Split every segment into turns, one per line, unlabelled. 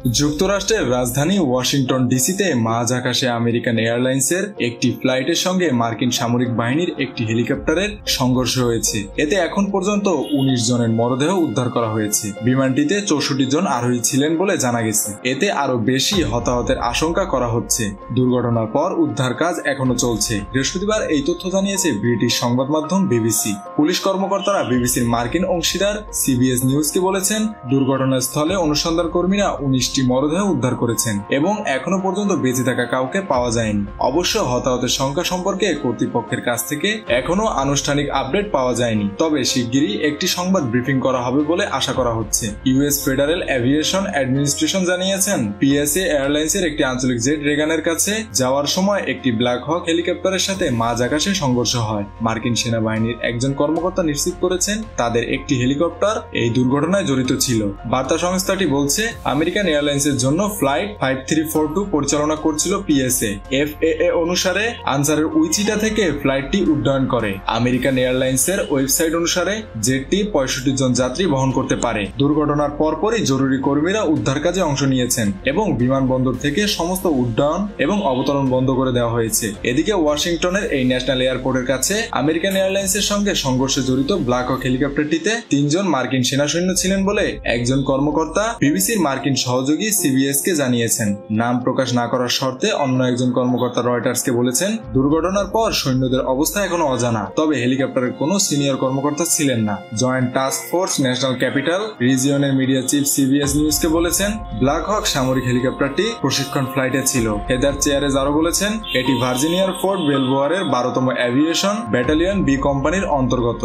যুক্তরাষ্ট্রের রাজধানী ওয়াশিংটন ডিসিতে মাঝ আকাশে আমেরিকান এয়ারলাইন্সের একটি ফ্লাইটের সঙ্গে মার্কিন সামরিক বাহিনীর একটি হেলিকপ্টারের সংঘর্ষ হয়েছে। এতে এখন পর্যন্ত ১৯ জনের মরদেহ উদ্ধার করা হয়েছে। বিমানটিতে ৬৪ জন আরোহী ছিলেন বলে জানা গেছে। এতে আরো বেশি হতাহতের আশঙ্কা করা হচ্ছে। দুর্ঘটনার পর উদ্ধার কাজ এখনো চলছে। বৃহস্পতিবার এই তথ্য জানিয়েছে ব্রিটিশ সংবাদ মাধ্যম বিবিসি। পুলিশ কর্মকর্তারা বিবিসির মার্কিন অংশীদার সিবিএস নিউজকে বলেছেন, দুর্ঘটনাস্থলে অনুসন্ধান কর্মীরা ১৯টি মরদেহ উদ্ধার করেছেন এবং এখনো পর্যন্ত বেঁচে থাকা কাউকে পাওয়া যায়নি। অবশ্য হতাহতের সংখ্যা সম্পর্কে কর্তৃপক্ষের কাছ থেকে এখনো আনুষ্ঠানিক আপডেট পাওয়া যায়নি। তবে শিগগিরই একটি সংবাদ ব্রিফিং করা হবে বলে আশা করা হচ্ছে। ইউএস ফেডারেল এভিয়েশন অ্যাডমিনিস্ট্রেশন জানিয়েছেন, পিএসএ এয়ারলাইন্সের একটি আঞ্চলিক জেট রেগানের কাছে যাওয়ার সময় একটি ব্ল্যাক হক হেলিকপ্টারের সাথে মাঝ আকাশে সংঘর্ষ হয়। মার্কিন সেনাবাহিনীর একজন কর্মকর্তা নিশ্চিত করেছেন তাদের একটি হেলিকপ্টার এই দুর্ঘটনায় জড়িত ছিল। বার্তা সংস্থাটি বলছে, আমেরিকান এয়ারলাইন্সের জন্য ফ্লাইট 5342 পরিচালনা করছিল পিএসএ। এফএএ অনুসারে আনসারের উইচিটা থেকে ফ্লাইটটি উড্ডয়ন করে। আমেরিকান এয়ারলাইন্সের ওয়েবসাইট অনুসারে জেটটি 65 জন যাত্রী বহন করতে পারে। দুর্ঘটনার পরপরই জরুরি কর্মীরা উদ্ধার কাজে অংশ নিয়েছেন এবং বিমানবন্দর থেকে সমস্ত উড্ডয়ন এবং অবতরণ বন্ধ করে দেওয়া হয়েছে। এদিকে ওয়াশিংটনের এই ন্যাশনাল এয়ারপোর্টের কাছে আমেরিকান এয়ারলাইন্সের সঙ্গে সংঘর্ষে জড়িত ব্ল্যাক হক হেলিকপ্টারটিতে ৩ জন মার্কিন সেনা সৈন্য ছিলেন বলে একজন কর্মকর্তা বিবিসির মার্কিন সহযোগী সিবিএস কে জানিয়েছেন। নাম প্রকাশ না করার শর্তে অন্য একজন কর্মকর্তা রয়টার্সকে বলেছেন, দুর্ঘটনার পর সৈন্যদের অবস্থা এখনো অজানা, তবে হেলিকপ্টারের কোনো সিনিয়র কর্মকর্তা ছিলেন না। Joint task force national capital রিজিয়নের মিডিয়া চিফ সিবিএস নিউজকে বলেছেন, ব্ল্যাক হক সামরিক হেলিকপ্টারটি প্রশিক্ষণ ফ্লাইটে ছিল। হেদার চেয়ারেজ আরো বলেছেন, এটি ভার্জিনিয়ার ফোর্ট বেলবোয়ারের 12তম এভিয়েশন ব্যাটালিয়ন বি কোম্পানির অন্তর্গত।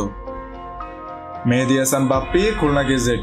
মেহেদী হাসান বাপ্পি, খুলনা গেজেট।